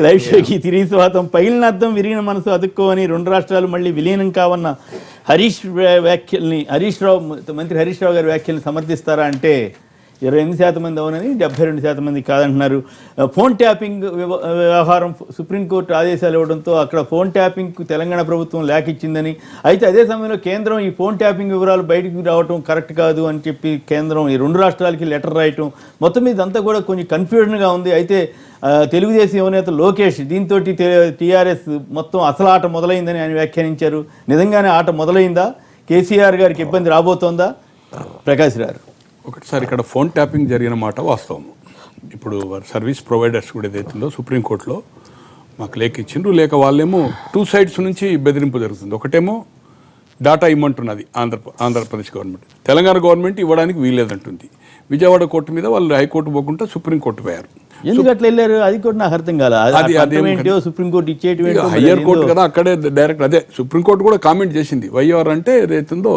Live షోకి తిరిగి స్వాగతం. పగిలిన అర్థం విరిగిన మనసు అతుక్కోని రెండు రాష్ట్రాలు మళ్ళీ విలీనం కావన్న మంత్రి హరీష్ రావు గారి వ్యాఖ్యల్ని సమర్థిస్తారా అంటే 28% మంది అవునని, 72% మంది కాదంటున్నారు. ఫోన్ ట్యాపింగ్ వ్యవహారం సుప్రీంకోర్టు ఆదేశాలు ఇవ్వడంతో అక్కడ ఫోన్ ట్యాపింగ్కు తెలంగాణ ప్రభుత్వం లేఖ ఇచ్చిందని, అయితే అదే సమయంలో కేంద్రం ఈ ఫోన్ ట్యాపింగ్ వివరాలు బయటికి రావడం కరెక్ట్ కాదు అని చెప్పి కేంద్రం ఈ రెండు రాష్ట్రాలకి లెటర్ రాయటం, మొత్తం మీద అంతా కూడా కొంచెం కన్ఫ్యూజన్గా ఉంది. అయితే తెలుగుదేశం యువనేత లోకేష్ దీంతో టీఆర్ఎస్ మొత్తం అసలు ఆట మొదలైందని ఆయన వ్యాఖ్యానించారు. నిజంగానే ఆట మొదలైందా? కేసీఆర్ గారికి ఇబ్బంది రాబోతోందా? ప్రకాష్ గారు, ఒకటిసారి ఇక్కడ ఫోన్ ట్యాపింగ్ జరిగిన మాట వాస్తవం. ఇప్పుడు సర్వీస్ ప్రొవైడర్స్ కూడా ఏదైతుందో సుప్రీంకోర్టులో మాకు లేఖ ఇచ్చిండ్రు. లేక వాళ్ళేమో 2 sides నుంచి బెదిరింపు జరుగుతుంది. ఒకటేమో data ఇమ్మంటున్నది Andhra Pradesh government, Telangana government ఇవ్వడానికి వీల్లేదంటుంది. విజయవాడ కోర్టు మీద వాళ్ళు హైకోర్టు పోకుండా సుప్రీంకోర్టు పోయారు. ఎందుకు అట్లా వెళ్ళారు? అది కూడా నాకు అర్థం కాలేదు. సుప్రీంకోర్టు ఇచ్చేటి హయ్యర్ కోర్టు కదా, అక్కడే డైరెక్ట్ అదే సుప్రీంకోర్టు కూడా కామెంట్ చేసింది. వైఆర్ అంటే ఏదైతుందో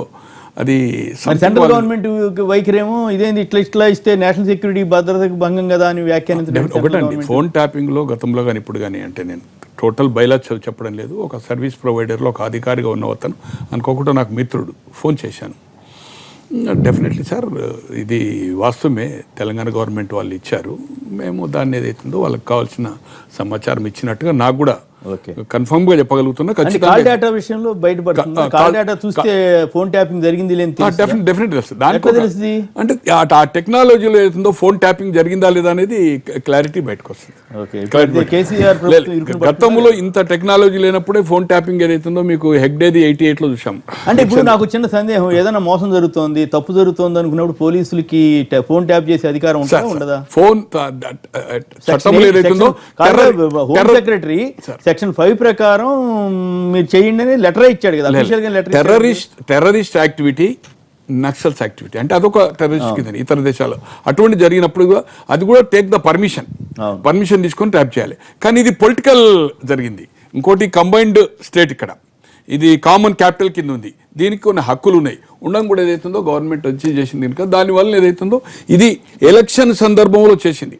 అది సెంట్రల్ గవర్నమెంట్ వైఖరేమో ఇదేంది ఇట్లా ఇస్తే నేషనల్ సెక్యూరిటీ భద్రతకు భంగం కదా అని వ్యాఖ్యానించడం. ఒకటండి, ఫోన్ ట్యాపింగ్లో గతంలో కానీ ఇప్పుడు కానీ అంటే నేను టోటల్ బైలా చెప్పడం లేదు. ఒక సర్వీస్ ప్రొవైడర్లో ఒక అధికారిగా ఉన్న అతను అనుకోకుండా నాకు మిత్రుడు ఫోన్ చేశాను. డెఫినెట్లీ సార్, ఇది వాస్తవమే, తెలంగాణ గవర్నమెంట్ వాళ్ళు ఇచ్చారు, మేము దాన్ని ఏదైతుందో వాళ్ళకి కావాల్సిన సమాచారం ఇచ్చినట్టుగా నాకు కూడా కన్ఫర్మ్ గా చెప్పగలుగుతున్నా. కాల్ డేటా విషయంలో బయటపడుతుంది. కాల్ డేటా చూస్తే ఫోన్ ట్యాపింగ్ జరిగింది అంటే ఆ టెక్నాలజీలో ఏదైతుందో ఫోన్ ట్యాపింగ్ జరిగిందా లేదా అనేది క్లారిటీ బయటకు వస్తుంది. గతంలో ఇంత టెక్నాలజీ లేనప్పుడే ఫోన్ ట్యాపింగ్ ఏదైతుందో మీకు హెగ్డేది 88 లో చూసాం. అంటే ఇప్పుడు నాకు చిన్న సందేహం, ఏదైనా మోసం జరుగుతోంది, తప్పు జరుగుతోంది అనుకున్నప్పుడు పోలీసులకి ఫోన్ ట్యాప్ చేసే అధికారం ఉండదా? ఫోన్ చట్టంలో ఏదైతుందో హోమ్ సెక్రటరీ సెక్షన్ 5 ప్రకారం మీరు చేయండి అని లెటర్ ఇచ్చాడు కదా. టెర్రరిస్ట్ యాక్టివిటీ, నక్సల్స్ యాక్టివిటీ అంటే అదొక టెర్రరిస్ట్ కింద ఇతర దేశాలు అటువంటి జరిగినప్పుడు అది కూడా టేక్ ద పర్మిషన్ తీసుకొని ట్యాప్ చేయాలి. కానీ ఇది పొలిటికల్ జరిగింది. ఇంకోటి కంబైన్డ్ స్టేట్, ఇక్కడ ఇది కామన్ క్యాపిటల్ కింద ఉంది, దీనికి కొన్ని హక్కులు ఉన్నాయి. ఉండడం కూడా ఏదైతుందో గవర్నమెంట్ వచ్చి చేసింది కనుక దానివల్ల ఏదైతుందో ఇది ఎలక్షన్ సందర్భంలో చేసింది.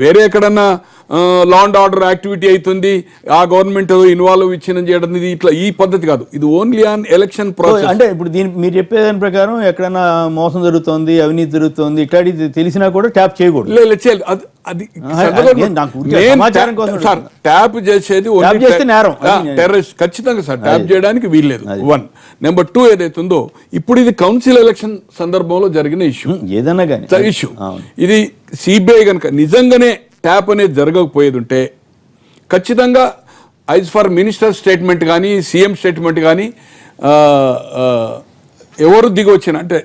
వేరే ఎక్కడన్నా లా అండ్ ఆర్డర్ యాక్టివిటీ అవుతుంది, ఆ గవర్నమెంట్ ఇన్వాల్వ్ ఇచ్చిన చేయడం, ఇది ఇట్లా ఈ పద్ధతి కాదు. ఇది ఓన్లీ ఆన్ ఎలక్షన్ ప్రాసెస్. అంటే ఇప్పుడు మీరు చెప్పేదాని ప్రకారం ఎక్కడన్నా మోసం జరుగుతోంది, అవినీతి జరుగుతోంది, ఇట్లాంటి తెలిసినా కూడా ట్యాప్ చేయకూడదు. అది సార్ ట్యాప్ చేసేది టెర్రరిస్ట్ ఖచ్చితంగా సార్ ట్యాప్ చేయడానికి వీల్లేదు. 1. నెంబర్ 2 ఏదైతుందో ఇప్పుడు ఇది కౌన్సిల్ ఎలక్షన్ సందర్భంలో జరిగిన ఇష్యూ, ఏదన్నా కానీ ఇష్యూ. ఇది సిబిఐ కనుక నిజంగానే ట్యాప్ అనేది జరగకపోయేది ఉంటే ఖచ్చితంగా యాజ్ ఫర్ మినిస్టర్ స్టేట్మెంట్ కానీ సీఎం స్టేట్మెంట్ కానీ ఎవరు దిగి వచ్చిన అంటే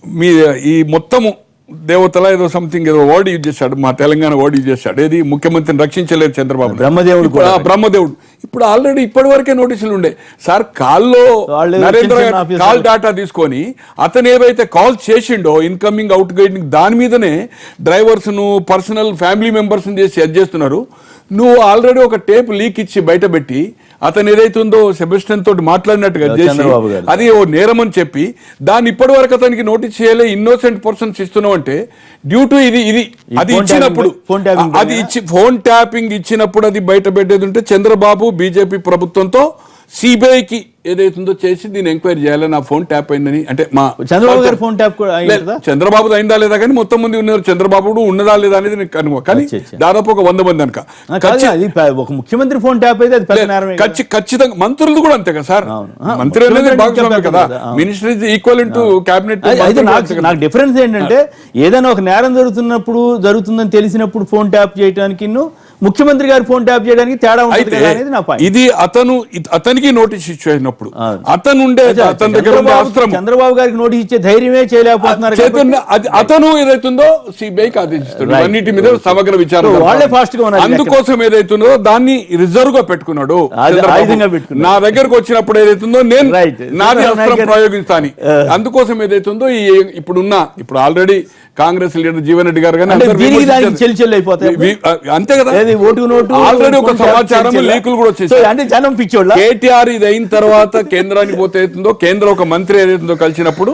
మీ ఈ మొత్తము దేవతల ఏదో సంథింగ్ ఏదో వర్డ్ యూజ్ చేశాడు, మా తెలంగాణ వర్డ్ యూజ్ చేశాడు. ఏది ముఖ్యమంత్రిని రక్షించలేదు చంద్రబాబు, బ్రహ్మదేవుడు. ఇప్పుడు ఆల్రెడీ ఇప్పటి వరకే నోటీసులు ఉండే సార్. కాల్లో నరేంద్ర కాల్ డాటా తీసుకొని అతను ఏవైతే కాల్ చేసిండో ఇన్కమింగ్ అవుట్ గోయింగ్ దాని మీదనే డ్రైవర్స్ ను పర్సనల్ ఫ్యామిలీ మెంబర్స్ చేసి సెట్ చేస్తున్నారు. నువ్వు ఆల్రెడీ ఒక టేప్ లీక్ ఇచ్చి బయట పెట్టి అతను ఏదైతుందో సెబస్టియన్ తోటి మాట్లాడినట్టుగా చేసి అది ఓ నేరం అని చెప్పి దాన్ని ఇప్పటి వరకు అతనికి నోటీస్ చేయలే, ఇన్నోసెంట్ పర్సన్స్ ఇస్తున్నావు అంటే డ్యూ టు ఇది అది ఇచ్చినప్పుడు అది ఇచ్చి ఫోన్ ట్యాపింగ్ ఇచ్చినప్పుడు అది బయట పెట్టేది ఉంటే చంద్రబాబు బీజేపీ ప్రభుత్వంతో సిబిఐకి ఏదైతుందో చేసి దీన్ని ఎంక్వైరీ చేయాలి. నా ఫోన్ ట్యాప్ అయిందని అంటే మా చంద్రబాబు గారి ఫోన్ ట్యాప్ చంద్రబాబు అయిందా లేదా కానీ మొత్తం మంది ఉన్నారు, చంద్రబాబు ఉన్నదా లేదా అనేది నేను కనుగో. కానీ దాదాపు ఒక 100 మంది కనుక ఒక ముఖ్యమంత్రి ఫోన్ ట్యాప్ అయితే ఖచ్చితంగా మంత్రులు కూడా అంతే కదా సార్. మంత్రి అనేది భాగస్వామి కదా, minister is equal to cabinet. నాకు డిఫరెన్స్ ఏంటంటే ఏదైనా ఒక నేరం జరుగుతుందని తెలిసినప్పుడు ఫోన్ ట్యాప్ చేయడానికి ముఖ్యమంత్రి గారు ఫోన్ ట్యాప్ చేయడానికి తేడా ఉంటుంది అనేది నా పాయింట్. ఇది అతనికి నోటీస్ ఇచ్చినప్పుడు అతను ఉండే అతని దగ్గర చంద్రబాబు గారికి నోటీస్ ఇచ్చే ధైర్యమే చేయలేకపోతున్నారు. అతను ఏదైతుందో సిబిఐకి ఆదేశిస్తాడు అన్నిటి మీద సమగ్ర విచారణ. వాళ్ళే ఫాస్ట్ గా ఉన్నారు. అందుకోసం ఏదైతుందో దాన్ని రిజర్వ్ గా పెట్టుకున్నాడు. నా దగ్గరకు వచ్చినప్పుడు ఏదైతుందో నేను నాది అస్త్రం ప్రయోగిస్తాను. అందుకోసం ఏదైతుందో ఇప్పుడు ఆల్రెడీ కాంగ్రెస్ లీడర్ జీవన్ రెడ్డి గారు కానీ అంతే కదా, ఆల్రెడీ ఒక సమాచారం లీకులు కూడా వచ్చేసి కేటీఆర్ ఇది అయిన తర్వాత కేంద్రానికి పోతే అవుతుందో కేంద్ర ఒక మంత్రి ఏదైతుందో కలిసినప్పుడు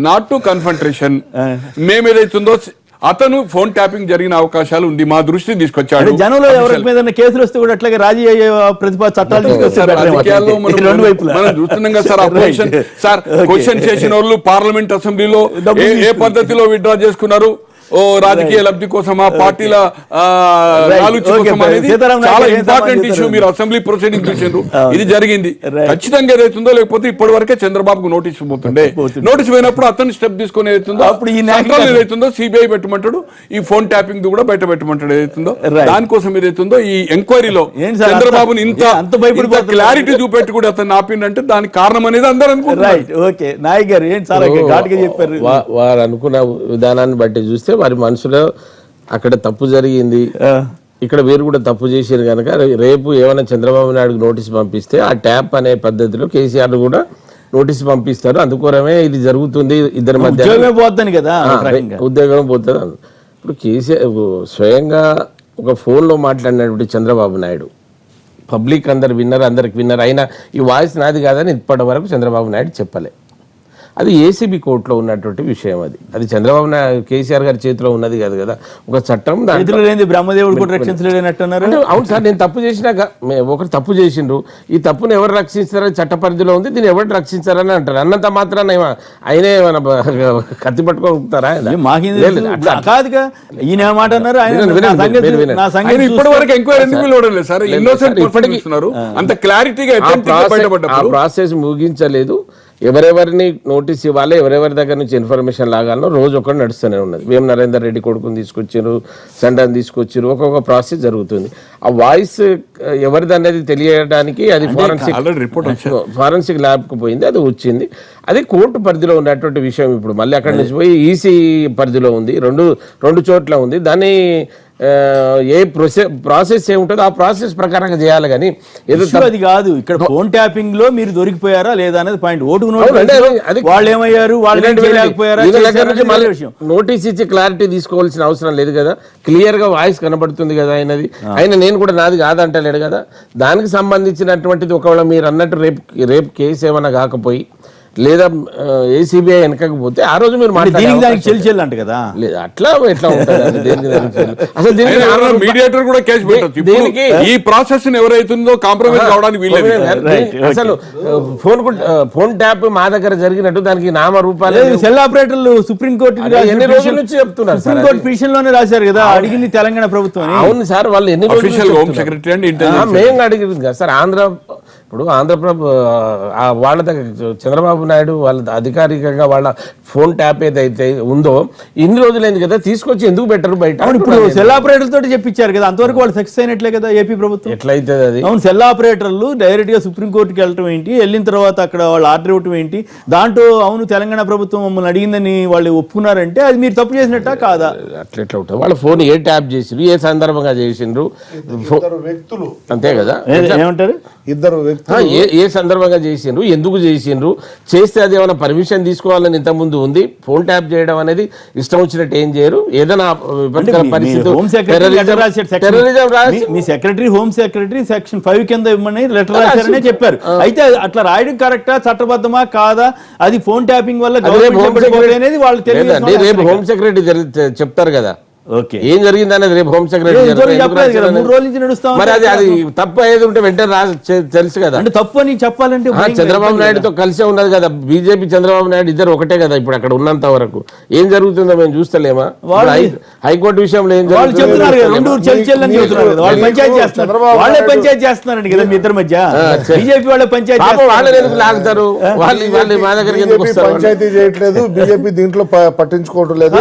నాట్ టు కన్ఫంట్రేషన్ మేమేదైతుందో అతను ఫోన్ ట్యాపింగ్ జరిగిన అవకాశాలు ఉంది, మా దృష్టికి తీసుకొచ్చాడు. జనంలో ఎవరి మీద కేసులు వస్తే కూడా అట్లాగే రాజీ అయ్యే చట్టాలు తీసుకొస్తారు. రాజకీయాల్లో మనం చూస్తున్నాం కదా సార్. అపోజిషన్ సార్ క్వశ్చన్ చేసిన వాళ్ళు పార్లమెంట్ అసెంబ్లీలో ఏ పద్ధతిలో విత్డ్రా చేసుకున్నారు, ఓ రాజకీయ లబ్ధి కోసమా, పార్టీల లాలూచి కోసం అనేది చాలా ఇంపార్టెంట్ ఇష్యూ. మీరు అసెంబ్లీ ప్రొసీడింగ్ చూసిండ్రు, ఇది జరిగింది. ఖచ్చితంగా ఏదైతుందో, లేకపోతే ఇప్పటి వరకే చంద్రబాబుకు నోటీస్ పోతుండే. నోటీస్ పోయినప్పుడు అతను స్టెప్ తీసుకుని ఏదైతుందో, అప్పుడు ఈ సెంట్రల్ ఏదైతుందో సిబిఐ పెట్టమంటాడు, ఈ ఫోన్ ట్యాపింగ్ కూడా బయట పెట్టమంటాడు ఏదైతుందో. దానికోసం ఏదైతుందో ఈ ఎంక్వైరీలో చంద్రబాబుని ఇంత క్లారిటీ చూపెట్టి కూడా అతను ఆపిండంటే దానికి కారణం అనేది అందరూ అనుకుంటున్నారు. నాయక్ గారు ఏంటి చాలా ఘాటుగా చెప్పారు. వారు అనుకున్న విధానాన్ని బట్టి చూస్తే వారి మనసులో అక్కడ తప్పు జరిగింది, ఇక్కడ వీరు కూడా తప్పు చేశారు కనుక రేపు ఏమైనా చంద్రబాబు నాయుడుకు నోటీస్ పంపిస్తే ఆ ట్యాప్ అనే పద్ధతిలో కేసీఆర్ కూడా నోటీస్ పంపిస్తారు. అందుకోరమే ఇది జరుగుతుంది, ఇద్దరి మధ్య ఉద్యోగం పోతుంది. ఇప్పుడు కేసీఆర్ స్వయంగా ఒక ఫోన్లో మాట్లాడినటువంటి చంద్రబాబు నాయుడు పబ్లిక్ అందరు విన్నర్, అందరికి విన్నర్ అయినా ఈ వాయిస్ నాది కాదని ఇప్పటి వరకు చంద్రబాబు నాయుడు చెప్పలే. అది ఏసీబీ కోర్టులో ఉన్నటువంటి విషయం. అది చంద్రబాబు నాయుడు కేసీఆర్ గారి చేతిలో ఉన్నది కాదు కదా, ఒక చట్టం. బ్రహ్మదేవుడు కూడా రక్షించలేనట్టున్నారు. అవును సార్, నేను తప్పు చేసినాక ఒకరు తప్పు చేసిండ్రు, ఈ తప్పును ఎవరు రక్షిస్తారని చట్ట పరిధిలో ఉంది, దీన్ని ఎవరు రక్షించారని అంటారు. అన్నంత మాత్రాన ఆయనే మన కత్తి పట్టుకుంటారా? కాదుగా ఈయన మాట అన్నారు. ఇప్పటి వరకు ఎంక్వైరీ సార్, ఇప్పటికీ అంత క్లారిటీగా ఆ ప్రాసెస్ ముగించలేదు. ఎవరెవరిని నోటీస్ ఇవ్వాలి, ఎవరెవరి దగ్గర నుంచి ఇన్ఫర్మేషన్ లాగాలో రోజు ఒకటి నడుస్తూనే ఉన్నది. వేం నరేందర్ రెడ్డి కొడుకుని తీసుకొచ్చారు, సండాన్ని తీసుకొచ్చారు, ఒక్కొక్క ప్రాసెస్ జరుగుతుంది. ఆ వాయిస్ ఎవరిది అనేది తెలియడానికి అది ఫారెన్సిక్ ల్యాబ్కి పోయింది, అది వచ్చింది. అది కోర్టు పరిధిలో ఉన్నటువంటి విషయం. ఇప్పుడు మళ్ళీ అక్కడి నుంచి పోయి ఈసీ పరిధిలో ఉంది, రెండు చోట్ల ఉంది. దాన్ని ఏ ప్రాసెస్ ఏముంటుందో ఆ ప్రాసెస్ ప్రకారంగా చేయాలి. కానీ ఏదో అది కాదు, ఇక్కడ ఫోన్ ట్యాపింగ్ లో మీరు దొరికిపోయారా లేదా అనేది పాయింట్. ఓటుకు వాళ్ళు ఏమయ్యారు, నోటీస్ ఇచ్చి క్లారిటీ తీసుకోవాల్సిన అవసరం లేదు కదా, క్లియర్ గా వాయిస్ కనబడుతుంది కదా ఆయనది. ఆయన నేను కూడా నాది కాదంటలేడు కదా. దానికి సంబంధించినటువంటిది ఒకవేళ మీరు అన్నట్టు రేపు కేసు ఏమైనా కాకపోయి లేదా ఏసీబీఐ వెనకపోతే ఆ రోజు మీరు అంట కదా, అట్లా ఎట్లా ఉంటుంది అసలు మీడియేటర్ కూడా కేసు పెట్టొచ్చు. ఈ ప్రాసెస్ ఎవరైతుందో కాంప్రమైజ్ కావడానికి అసలు ఫోన్ ట్యాప్ మా దగ్గర జరిగినట్టు దానికి నామ రూపాలు సెల్ ఆపరేటర్లు సుప్రీంకోర్టు ఎన్ని రోజుల నుంచి చెప్తున్నారు. సుప్రీంకోర్టు పిటిషన్ లోనే రాశారు కదా, అడిగింది తెలంగాణ ప్రభుత్వం. అవును సార్, వాళ్ళు ఎన్ని రోజులు హోమ్ సెక్రటరీ అండి మేము అడిగింది కదా సార్. ఇప్పుడు ఆంధ్రప్రభ వాళ్ళ దగ్గర చంద్రబాబు నాయుడు వాళ్ళ అధికారికంగా వాళ్ళ ఫోన్ ట్యాప్ ఏదైతే ఉందో ఇన్ని రోజులైంది కదా, తీసుకొచ్చి ఎందుకు పెట్టరు బయట? ఇప్పుడు సెల్ ఆపరేటర్ తోటి చెప్పించారు కదా, అంతవరకు వాళ్ళు సక్సెస్ అయినట్లే కదా ఏపీ ప్రభుత్వం. ఎట్లయితే అది అవును, సెల్ ఆపరేటర్లు డైరెక్ట్ గా సుప్రీంకోర్టుకి వెళ్ళటం ఏంటి, వెళ్ళిన తర్వాత అక్కడ వాళ్ళు ఆర్డర్ ఇవ్వటం ఏంటి, దాంట్లో అవును తెలంగాణ ప్రభుత్వం మమ్మల్ని అడిగిందని వాళ్ళు ఒప్పుకున్నారంటే అది మీరు తప్పు చేసినట్ట కాదా? అట్లా ఎట్లా ఉంటుంది? వాళ్ళ ఫోన్ ఏ ట్యాప్ చేసిండ్రు, ఏ సందర్భంగా చేసిండ్రు, వ్యక్తులు అంతే కదా. ఏమంటారు? ఇద్దరు ఏ సందర్భంగా చేసిండ్రు, ఎందుకు చేసిండ్రు, చేస్తే అది ఏమైనా పర్మిషన్ తీసుకోవాలని ఇంతకుముందు ఉంది. ఫోన్ ట్యాప్ చేయడం అనేది ఇష్టం వచ్చినట్టు ఏం చేయరు. ఏదైనా పరిస్థితి మీ సెక్రటరీ హోమ్ సెక్రటరీ సెక్షన్ 5 కింద ఇవ్వమని లెటర్ రాశారనే చెప్పారు. అయితే అట్లా రాయడం కరెక్టా, చట్టబద్ధమా కాదా, అది ఫోన్ ట్యాపింగ్ వల్ల అనేది వాళ్ళు తెలియదు. రేపు హోమ్ సెక్రటరీ చెప్తారు కదా ఏం జరిగింది అనేది. రేపు హోమ్ సెక్రటరీ మరి అది తప్పు అయ్యేది ఉంటే వెంటనే తెలుసు కదా. అంటే తప్పు అని చెప్పాలంటే చంద్రబాబు నాయుడుతో కలిసే ఉన్నది కదా, బీజేపీ చంద్రబాబు నాయుడు ఇద్దరు ఒకటే కదా. ఇప్పుడు అక్కడ ఉన్నంత వరకు ఏం జరుగుతుందో మేము చూస్తలేమా? హైకోర్టు విషయంలో ఏం పంచాయతీ చేస్తున్నారండి కదా మీ ఇద్దరి మధ్య. బీజేపీ వాళ్ళ పంచాయతీ వాళ్ళని ఎందుకు లాగుతారు? వాళ్ళు మా దగ్గరికి ఎందుకు వస్తారు? పంచాయతీ చేయట్లేదు, బీజేపీ దీంట్లో పట్టించుకోవడం లేదు.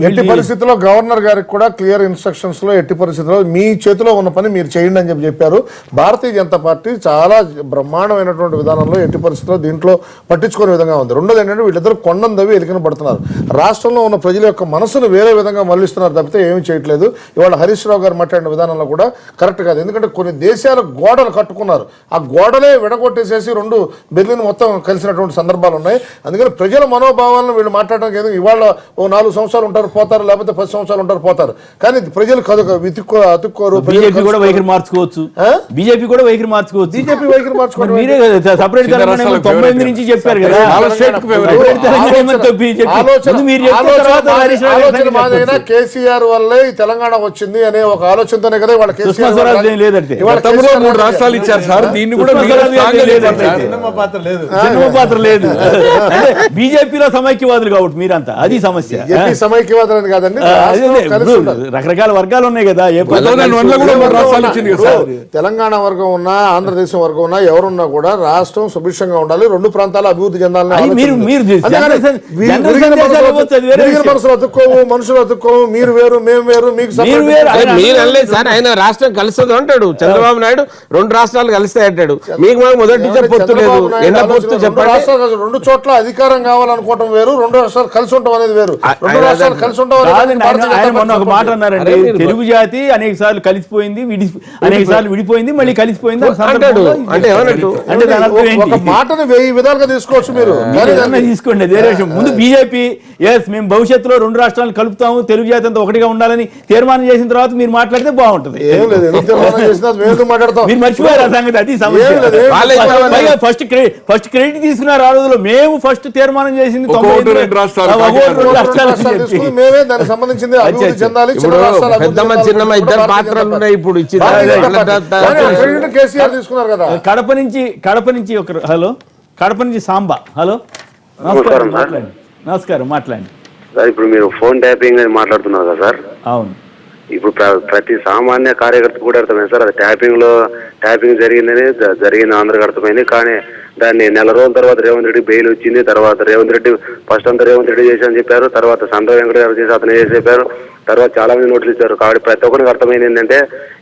ఎట్టి పరిస్థితుల్లో గవర్నర్ గారికి కూడా క్లియర్ ఇన్స్ట్రక్షన్స్ లో ఎట్టి పరిస్థితుల్లో మీ చేతిలో ఉన్న పని మీరు చేయండి అని చెప్పారు. భారతీయ జనతా పార్టీ చాలా బ్రహ్మాండమైనటువంటి విధానంలో ఎట్టి పరిస్థితుల్లో దీంట్లో పట్టించుకునే విధంగా ఉంది. రెండోది ఏంటంటే వీళ్ళిద్దరు కొండం దవి ఎలికిన పడుతున్నారు. రాష్ట్రంలో ఉన్న ప్రజల యొక్క మనసును వేరే విధంగా మళ్లిస్తున్నారు తప్పితే ఏమీ చేయట్లేదు. ఇవాళ హరీష్ రావు గారు మాట్లాడిన విధానంలో కూడా కరెక్ట్ కాదు. ఎందుకంటే కొన్ని దేశాల గోడలు కట్టుకున్నారు, ఆ గోడలే విడగొట్టేసేసి రెండు బెర్లిన్ మొత్తం కలిసినటువంటి సందర్భాలు ఉన్నాయి. అందుకని ప్రజల మనోభావాలను వీళ్ళు మాట్లాడడానికి ఇవాళ ఓ 4 సంవత్సరాలు ఉంటారు పోతారు, లేకపోతే 10 సంవత్సరాలు ఉంటారు చేసుకుంటారు పోతారు. కానీ ప్రజలు అతుక్కోరు. బీజేపీ కూడా వైఖరి మార్చుకోవచ్చు. బీజేపీ కూడా వైఖరి మార్చుకోవచ్చు. బీజేపీ వైఖరి మార్చుకోవడం మీరే సపరేట్ 98 నుంచి చెప్పారు కదా. కేసీఆర్ వల్లే ఈ తెలంగాణ వచ్చింది అనే ఒక ఆలోచనతోనే కదా వాళ్ళ రాష్ట్రాలు ఇచ్చారు సార్. దీన్ని కూడా పాత్ర లేదు. బీజేపీలో సమైక్యవాదులు కాబట్టి మీరంతా అది సమస్య. సమైక్యవాదులు అని కాదండి, రకరకాల వర్గాలు ఉన్నాయి కదా. తెలంగాణ వర్గం ఉన్నా ఆంధ్రదేశం వర్గం ఉన్నా ఎవరున్నా కూడా రాష్ట్రం సుభిక్షంగా ఉండాలి, రెండు ప్రాంతాలు అభివృద్ధి చెందాలని మనసులు అతుక్కోవు, మనుషులు అతుక్కోవు. మీరు వేరు మేము వేరు, మీకు సార్ ఆయన రాష్ట్రం కలుస్తుంది అంటాడు చంద్రబాబు నాయుడు. 2 రాష్ట్రాలు కలిస్తాయి అంటాడు. మీకు మొదటి పొత్తు లేదు. రెండు చోట్ల అధికారం కావాలనుకోవటం వేరు, 2 రాష్ట్రాలు కలిసి ఉంటాం అనేది వేరు. 2 రాష్ట్రాలు కలిసి ఉంటాం. ఒక మాట అన్నారండి, తెలుగు జాతి అనేక సార్లు కలిసిపోయింది, అనేక సార్లు విడిపోయింది, మళ్ళీ కలిసిపోయింది అంటాడు. అంటే ఒక మాటను 1000 విధాలుగా తీసుకోవచ్చు మీరు. తీసుకోండి అదే విషయం. ముందు బీజేపీ మేము భవిష్యత్తులో 2 రాష్ట్రాలను కలుపుతాము, తెలుగు జాతి అంతా ఒకటిగా ఉండాలని తీర్మానం చేసిన తర్వాత మీరు మాట్లాడితే బాగుంటుంది. మీరు మర్చిపోయారు ఆ సంగతి. అది సమస్య. ఫస్ట్ క్రెడిట్ తీసుకున్నారు ఆ రోజుల్లో. మేము ఫస్ట్ తీర్మానం చేసింది కడప నుంచి ఒక హలో, కడప నుంచి సాంబా. హలో, నమస్కారం. మాట్లాడండి. నమస్కారం, మాట్లాడండి. ఇప్పుడు మీరు ఫోన్ ట్యాపింగ్ అని మాట్లాడుతున్నారు కదా సార్. అవును. ఇప్పుడు ప్రతి సామాన్య కార్యకర్త కూడా అర్థమైంది సార్. అది ట్యాపింగ్ జరిగింది ఆంధ్రకు అర్థమైంది. కానీ దాన్ని నెల రోజుల తర్వాత రేవంత్ రెడ్డి బెయిల్ వచ్చింది. తర్వాత రేవంత్ రెడ్డి ఫస్ట్ అంతా రేవంత్ రెడ్డి చేసి అని చెప్పారు. తర్వాత సంధ్ర వెంకట గారు చేసి అతను చేసి చెప్పారు. తర్వాత చాలా మంది నోటీసులు ఇచ్చారు. కాబట్టి ప్రతి ఒక్కరికి అర్థమైంది ఏంటంటే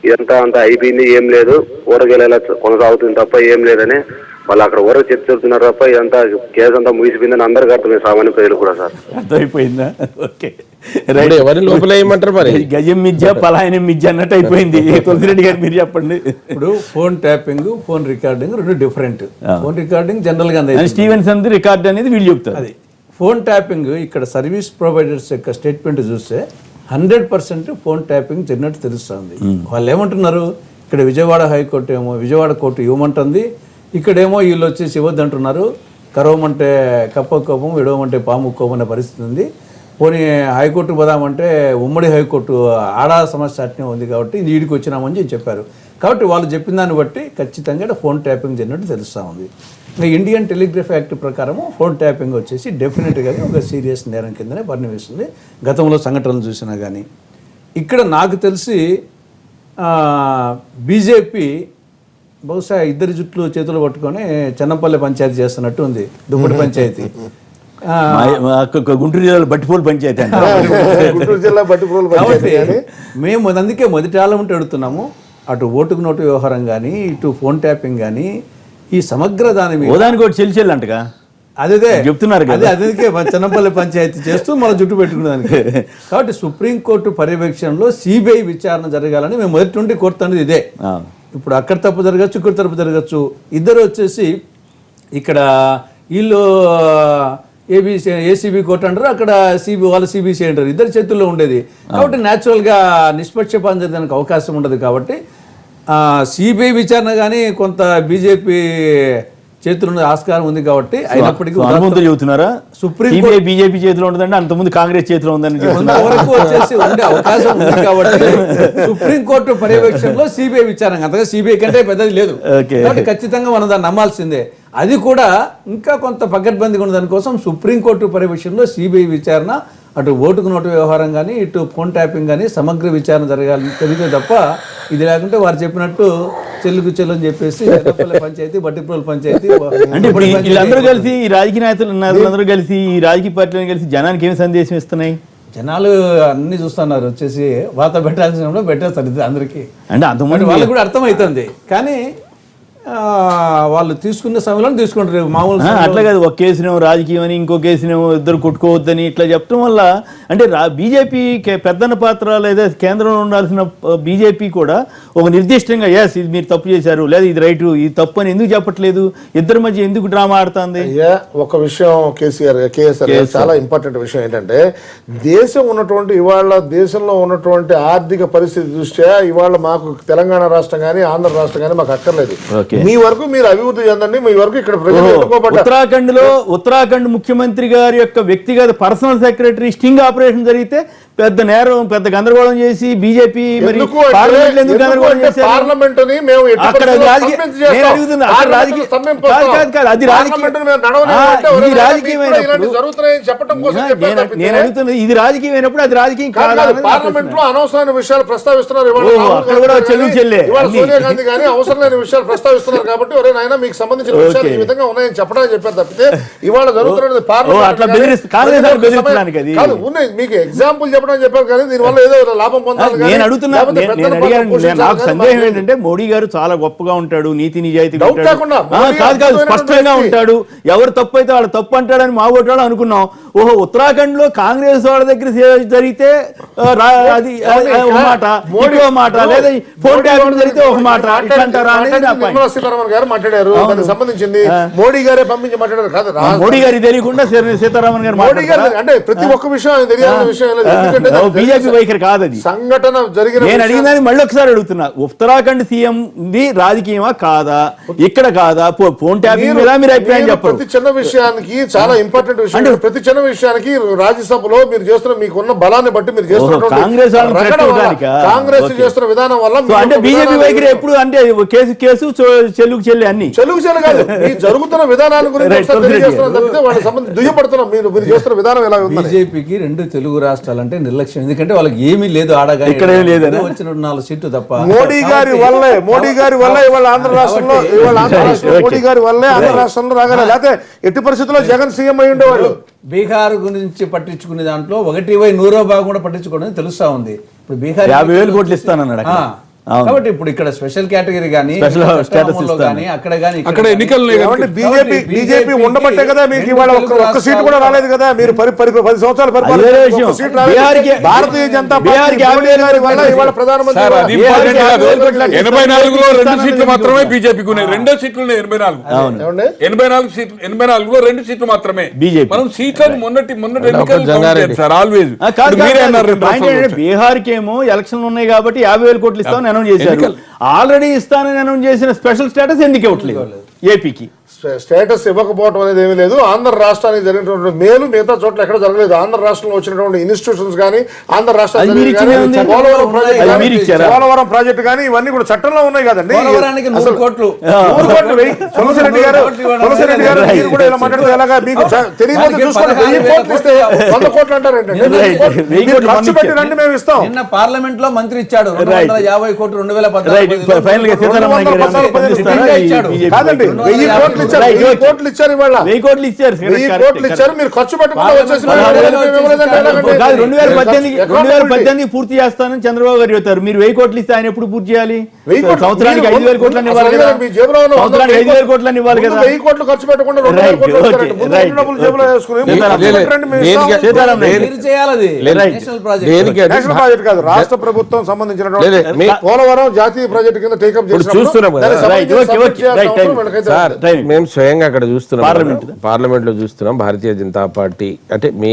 ఇదంతా అంతా అయిపోయింది, ఏం లేదు, ఊరగేలా కొనసాగుతుంది తప్ప ఏం లేదని వాళ్ళు అక్కడ ఊరకు చెప్తున్నారు తప్ప ఇదంతా కేసు అంతా ముగిసిపోయిందని అందరికీ అర్థమైంది, సామాన్య ప్రజలు కూడా సార్. అర్థమైపోయిందా? ఓకే, గజం మిథ్య పలాయనం మిథ్య అన్నట్టు అయిపోయింది. తులసిరెడ్డి గారు మీరు చెప్పండి. ఇప్పుడు phone tapping, phone recording 2 different. Phone recording general గా స్టీవెన్సన్ రికార్డ్ అనేది వీళ్ళు చెప్తారు. అది ఫోన్ ట్యాపింగ్ ఇక్కడ సర్వీస్ ప్రొవైడర్స్ యొక్క స్టేట్మెంట్ చూస్తే 100% ఫోన్ ట్యాపింగ్ జరిగినట్టు తెలుస్తుంది. వాళ్ళు ఏమంటున్నారు, ఇక్కడ విజయవాడ హైకోర్టు ఏమో విజయవాడ కోర్టు ఇవ్వమంటుంది, ఇక్కడేమో వీళ్ళు వచ్చేసి ఇవ్వద్దంటున్నారు. కరవమంటే కప్ప కోపం, విడవమంటే పాము కోపం అనే పరిస్థితి ఉంది. పోనీ హైకోర్టు పోదామంటే ఉమ్మడి హైకోర్టు ఆడా సమస్య అట్నే ఉంది కాబట్టి వీడికి వచ్చినామని చెప్పారు. కాబట్టి వాళ్ళు చెప్పిన దాన్ని బట్టి ఖచ్చితంగా ఫోన్ ట్యాపింగ్ జరిగినట్టు తెలుస్తూ ఉంది. ఇంకా ఇండియన్ టెలిగ్రాఫ్ యాక్ట్ ప్రకారం ఫోన్ ట్యాపింగ్ వచ్చేసి డెఫినెట్గా ఒక సీరియస్ నేరం కిందనే పరిణమిస్తుంది. గతంలో సంఘటనలు చూసినా కానీ ఇక్కడ నాకు తెలిసి బీజేపీ బహుశా 2 జుట్లు చేతులు పట్టుకొని చెన్నంపల్లి పంచాయతీ చేస్తున్నట్టు ఉంది, దుప్పటి పంచాయతీ. గుంటూరు జిల్లాలో బట్టిపోలు పంచాయతీ. కాబట్టి మేము అందుకే మొదటి ఆలమంటే అడుగుతున్నాము, అటు ఓటుకు నోటు వ్యవహారం కానీ ఇటు ఫోన్ ట్యాపింగ్ కానీ ఈ సమగ్ర దాని మీద ఒకటి చెల్లి అంటగా అదే చెప్తున్నారు కదా. అదే చెన్నపల్లి పంచాయతీ చేస్తూ మన జుట్టు పెట్టుకునేదానికి. కాబట్టి సుప్రీంకోర్టు పర్యవేక్షణలో సిబిఐ విచారణ జరగాలని మేము మొదటి నుండి కోరుతున్నది ఇదే. ఇప్పుడు అక్కడ తప్పు జరగచ్చు, ఇక్కడ తప్పు జరగచ్చు. ఇద్దరు వచ్చేసి ఇక్కడ వీళ్ళు ఏసీబీ కోర్టు అంటారు, అక్కడ వాళ్ళు సిబిసి అంటారు. ఇద్దరు చేతుల్లో ఉండేది కాబట్టి న్యాచురల్గా నిష్పక్షపాతం జరగడానికి అవకాశం ఉండదు. కాబట్టి సిబిఐ విచారణ కానీ కొంత బీజేపీ చేతుల్లో ఆస్కారం ఉంది. కాబట్టి అయినప్పటికీ చెబుతున్నారా సుప్రీం బీజేపీ చేతిలో ఉంటుందంటే అంతకుముందు కాంగ్రెస్ చేతిలో ఉందని వరకు వచ్చేసి ఉండే అవకాశం ఉంది. కాబట్టి సుప్రీంకోర్టు పర్యవేక్షణలో సిబిఐ విచారణ, అంతగా సిబిఐ కంటే పెద్దది లేదు. కాబట్టి ఖచ్చితంగా మనం దాన్ని నమ్మాల్సిందే. అది కూడా ఇంకా కొంత పకడ్బందీగా ఉన్న దానికోసం సుప్రీంకోర్టు పర్యవేక్షణలో సిబిఐ విచారణ, అటు ఓటుకు నోటు వ్యవహారం కానీ ఇటు ఫోన్ ట్యాపింగ్ కానీ సమగ్ర విచారణ జరిగితే తప్ప ఇది లేకుంటే వారు చెప్పినట్టు చెల్లుకు చెల్లు అని చెప్పేసి పంచాయతీ బట్టిప్రోలు పంచాయతీ అంటే వీళ్ళందరూ కలిసి ఈ రాజకీయ నాయకులందరూ కలిసి ఈ రాజకీయ పార్టీలను కలిసి జనానికి ఏమి సందేశం ఇస్తున్నాయి? జనాలు అన్ని చూస్తున్నారు, వచ్చేసి వాత పెట్టాల్సిన పెట్టేస్తారు అందరికీ. అంటే అంతమంది వాళ్ళకి కూడా అర్థమవుతుంది. కానీ వాళ్ళు తీసుకునే సమయంలో తీసుకుంటారు మామూలు అట్లా కాదు, ఒక కేసునేమో రాజకీయం అని ఇంకో కేసునేమో ఇద్దరు కొట్టుకోవద్దని ఇట్లా చెప్పడం వల్ల అంటే బీజేపీ పెద్దన్న పాత్ర లేదా కేంద్రంలో ఉండాల్సిన బీజేపీ కూడా ఒక నిర్దిష్టంగా ఎస్ ఇది మీరు తప్పు చేశారు లేదా ఇది రైట్ ఇది తప్పు అని ఎందుకు చెప్పట్లేదు, ఇద్దరి మధ్య ఎందుకు డ్రామా ఆడుతుంది? ఒక విషయం కేసీఆర్ చాలా ఇంపార్టెంట్ విషయం ఏంటంటే దేశం ఉన్నటువంటి ఇవాళ దేశంలో ఉన్నటువంటి ఆర్థిక పరిస్థితి దృష్ట్యా ఇవాళ మాకు తెలంగాణ రాష్ట్రం కానీ ఆంధ్ర రాష్ట్రం కానీ మాకు అక్కర్లేదు. మీ వరకు మీరు అభివృద్ధి చెందండి, మీ వరకు ఇక్కడ ప్రజలు ఎన్నుకోబడ్డారు. ఉత్తరాఖండ్ ముఖ్యమంత్రి గారి యొక్క వ్యక్తిగత పర్సనల్ సెక్రటరీ స్టింగ్ ఆపరేషన్ జరిగితే పెద్ద నేరం పెద్ద గందరగోళం చేసి బీజేపీ పార్లమెంట్ నేను అడుగుతున్నది ఇది రాజకీయమైనప్పుడు అది రాజకీయం పార్లమెంట్ లో అనవసరమైన విషయాలు ప్రస్తావిస్తున్నారు. సోనియా గాంధీ కానీ అవసరం లేని విషయాలు ప్రస్తావిస్తున్నారు కాబట్టి ఒరే నాయన మీకు సంబంధించిన విషయాలు ఈ విధంగా ఉన్నాయని చెప్పడానికి చెప్పారు తప్పితే ఇవాళ జరుగుతున్నది పార్లమెంట్ కాదు. ఉన్నాయి మీకు ఎగ్జాంపుల్ చెప్పడం చెప్పారు కానీ దీనివల్ల ఏదో లాభం పొందాలి. నేను అడుగుతున్నా, నాకు సందేహం ఏంటంటే మోడీ గారు చాలా గొప్పగా ఉంటాడు, నీతి నిజాయితీ కాదు స్పష్టంగా ఉంటాడు, ఎవరు తప్పు అయితే వాళ్ళు తప్పు అంటాడని మా ఓటాడు అనుకున్నాం. ఓహో ఉత్తరాఖండ్ లో కాంగ్రెస్ వాళ్ళ దగ్గర జరిగితే అది ఒక మాట ఒక మాట లేదా ఫోన్ ట్యాపింగ్ జరిగితే ఒక మాట అంటారా అనేది నిర్మలా సీతారామన్ గారు మాట్లాడారు. దానికి సంబంధించింది మోడీ గారే పంపించి మాట్లాడారు కాదు, మోడీ గారికి తెలియకుండా సీతారామన్ గారు మోడీ గారు అంటే ప్రతి ఒక్క విషయం తెలియాల్సిన విషయం బీజేపీ వైఖరి కాదు అది. సంఘటన జరిగిన నేను అడిగిందని మళ్ళీ ఒకసారి అడుగుతున్నా, ఉత్తరాఖండ్ సీఎం ది రాజకీయమా కాదా, ఇక్కడ కాదా, ఫోన్ ట్యాపింగ్ మీద మీరు అభిప్రాయం చెప్పండి. ప్రతి చిన్న విషయానికి చాలా ఇంపార్టెంట్ విషయం అంటే ప్రతి చిన్న విషయానికి రాజ్యసభలో మీరు చేస్తున్న మీకున్న బలాన్ని బట్టి మీరు చేస్తున్న కాంగ్రెస్ చేస్తున్న విధానం వల్ల అంటే బీజేపీ వైఖరి ఎప్పుడు అంటే కేసు చెల్లుకు చెల్లి అన్ని చెల్లుకు చెల్లి కాదు, మీరు జరుగుతున్న విధానాల గురించి వాళ్ళకి సంబంధించి దుయ్యపడుతున్నాం. మీరు చేస్తున్న విధానం ఎలా ఉంది? బీజేపీకి రెండు తెలుగు రాష్ట్రాలంటే నిర్లక్ష్యం, ఎందుకంటే వాళ్ళకి ఏమీ లేదు ఆడగా ఇక్కడ లేదు వచ్చిన 4 సీట్లు తప్ప. మోడీ గారి వల్లే ఇవాళ ఆంధ్ర రాష్ట్రంలో మోడీ గారి వల్లే ఆంధ్ర రాష్ట్రంలో రాగలరు, లేకపోతే ఎట్టి పరిస్థితుల్లో జగన్ సీఎం అయి ఉండేవాళ్ళు. బీహార్ గురించి పట్టించుకునే దాంట్లో 1/100 భాగం కూడా పట్టించుకోవడం తెలుస్తా ఉంది. ఇప్పుడు బీహార్ 50,000 కోట్లు ఇస్తానన్నాడు. కాబట్టి ఇప్పుడు ఇక్కడ స్పెషల్ కేటగిరీ కానీ అక్కడ ఎన్నికలు బీజేపీ ఉండబట్టే కదా మీకు ఇవాళ ఒక్క సీటు కూడా రాలేదు కదా. మీరు 10 సంవత్సరాలు భారతీయ జనతా పార్టీ ఇవాళ ప్రధానమంత్రి 84లో 2 సీట్లు మాత్రమే బీజేపీకి ఉన్నాయి, 2 సీట్లు 84లో 2 సీట్లు మాత్రమే బీజేపీ. మనం సీట్లను మొన్నటి ఎన్నికలు సార్ ఆల్వేజ్ బీహార్కి ఏమో ఎలక్షన్లు ఉన్నాయి కాబట్టి 50,000 కోట్లు ఇస్తామని అనౌన్స్ చేశారు. ఆల్రెడీ ఇస్తానని అనౌన్స్ చేసిన స్పెషల్ స్టేటస్ ఎందుకు ఇవ్వట్లేదు ఏపీకి? స్టేటస్ ఇవ్వకపోవడం అనేది ఏమీ లేదు. ఆంధ్ర రాష్ట్రానికి జరిగినటువంటి మేలు మిగతా చోట్ల ఎక్కడ జరగలేదు. ఆంధ్ర రాష్ట్రంలో వచ్చినటువంటి ఇన్స్టిట్యూషన్స్ కానీ ఆంధ్ర రాష్ట్రానికి పోలవరం ప్రాజెక్ట్ కానీ ఇవన్నీ కూడా చట్టంలో ఉన్నాయి కదండి. తులసిరెడ్డి గారు మీరు కూడా ఇలా మాట్లాడితే ఎలాగా మీకు తెలియదు చూసుకోండి. 1000 కోట్లు ఇస్తే 100 కోట్లు అంటారు ఏంటంటే ఖర్చు పెట్టి రండి మేము ఇస్తాం. నిన్న పార్లమెంట్ లో మంత్రి ఇచ్చాడు 250 కోట్లు 2014 కాదండి 1000 కోట్లు ఇచ్చారు. 1000 కోట్లు ఇచ్చారు ఇవాళ 1000 కోట్లు ఇచ్చారు. 1000 కోట్లు ఇచ్చారు. మీరు ఖర్చు పెట్టకుండా వచ్చేసి 2018 పూర్తి చేస్తానని చంద్రబాబు గారు చెప్తారు. మీరు 1000 కోట్లు ఇస్తే ఆయన ఎప్పుడు పూర్తి చేయాలి? సంవత్సరానికి 5,000 కోట్లని ఇవ్వాలి కదా. సంవత్సరానికి 5,000 కోట్లని ఇవ్వాలి కదా. 1000 కోట్లు ఖర్చు పెట్టకుండా 2,000 కోట్లు డబ్బులు జేబులో వేసుకుని నేషనల్ ప్రాజెక్ట్ కాదు, రాష్ట్ర ప్రభుత్వం సంబంధించినటువంటి పోలవరం జాతీయ ప్రాజెక్టు కింద టేకప్ మేము స్వయంగా అక్కడ చూస్తున్నాం, పార్లమెంట్ లో చూస్తున్నాం. భారతీయ జనతా పార్టీ అంటే మీ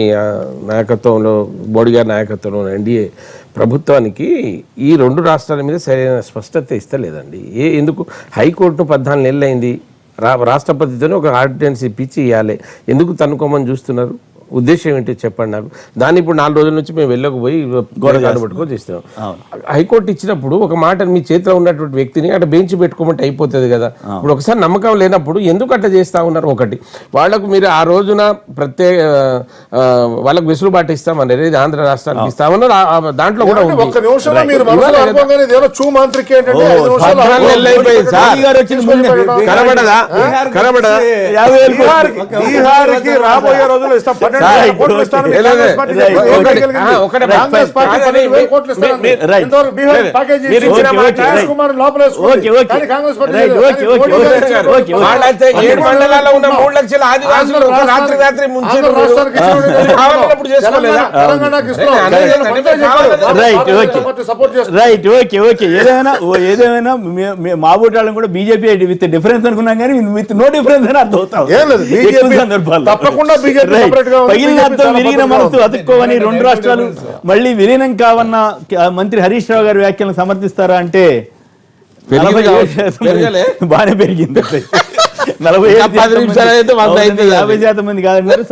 నాయకత్వంలో మోడీ గారి నాయకత్వంలో ఎన్డీఏ ప్రభుత్వానికి ఈ 2 రాష్ట్రాల మీద సరైన స్పష్టత ఇస్తలేదండి. ఎందుకు హైకోర్టు 14 నెలలు అయింది, రాష్ట్రపతితోనే ఒక ఆర్డినెన్స్ ఇప్పించి ఇవ్వాలి, ఎందుకు తన్నుకోమని చూస్తున్నారు? ఉద్దేశం ఏంటి చెప్పండి నాకు. దాన్ని ఇప్పుడు 4 రోజుల నుంచి మేము వెళ్ళకపోయి గోడగాడు పట్టుకొని చేస్తున్నాం. హైకోర్టు ఇచ్చినప్పుడు ఒక మాట మీ చేతిలో ఉన్నటువంటి వ్యక్తిని అక్కడ బెంచ్ పెట్టుకోమంటే అయిపోతుంది కదా. ఇప్పుడు ఒకసారి నమ్మకం లేనప్పుడు ఎందుకు అట్లా చేస్తా ఉన్నారు? ఒకటి వాళ్ళకు మీరు ఆ రోజున ప్రత్యేక వాళ్ళకు వెసులుబాటు ఇస్తామన్నారు, ఇది ఆంధ్ర రాష్ట్రానికి ఇస్తామన్నారు. దాంట్లో కూడా రాబోయే రోజుల్లో ఇస్తాం. 12,000 కోట్లు ఇస్తానని కాంగ్రెస్ పార్టీ చెప్పి ఏం చేయగలిగింది? కాంగ్రెస్ పార్టీ 12,000 కోట్లు ఇస్తానని ఇంతవరకు బిహార్ ప్యాకేజీ రాజ్ కుమార్ లోపల వేసుకుంది. కానీ కాంగ్రెస్ పార్టీ వాళ్ళైతే 7 మండలాల్లో ఉన్న 3 లక్షల ఆదివాసులు ఒక రాత్రి ముంచారు. రైట్ ఓకే ఏదేమైనా మా ఓటాలను కూడా బీజేపీ విత్ డిఫరెన్స్ అనుకున్నాం కానీ విత్ నో డిఫరెన్స్ అని అర్థం అవుతాం. తప్పకుండా పగిలిన అర్థం విరిగిన మనసు అతుక్కోవని 2 రాష్ట్రాలు మళ్ళీ విలీనం కావన్న మంత్రి హరీష్ రావు గారి వ్యాఖ్యలను సమర్థిస్తారా అంటే బాగానే పెరిగింది. 50% మంది కాదన్నారు.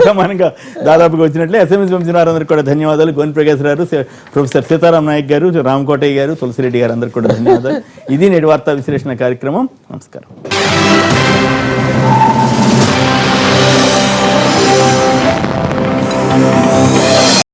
సమానంగా దాదాపుగా వచ్చినట్లే. ఎస్ఎంఎస్ పంపిన వారందరికీ కూడా ధన్యవాదాలు. గోని ప్రకాశ్ గారు, ప్రొఫెసర్ సీతారాం నాయక్ గారు, రామకోటయ్య గారు, తులసిరెడ్డి గారు అందరికీ కూడా ధన్యవాదాలు. ఇది నేటి వార్తా విశ్లేషణ కార్యక్రమం. నమస్కారం.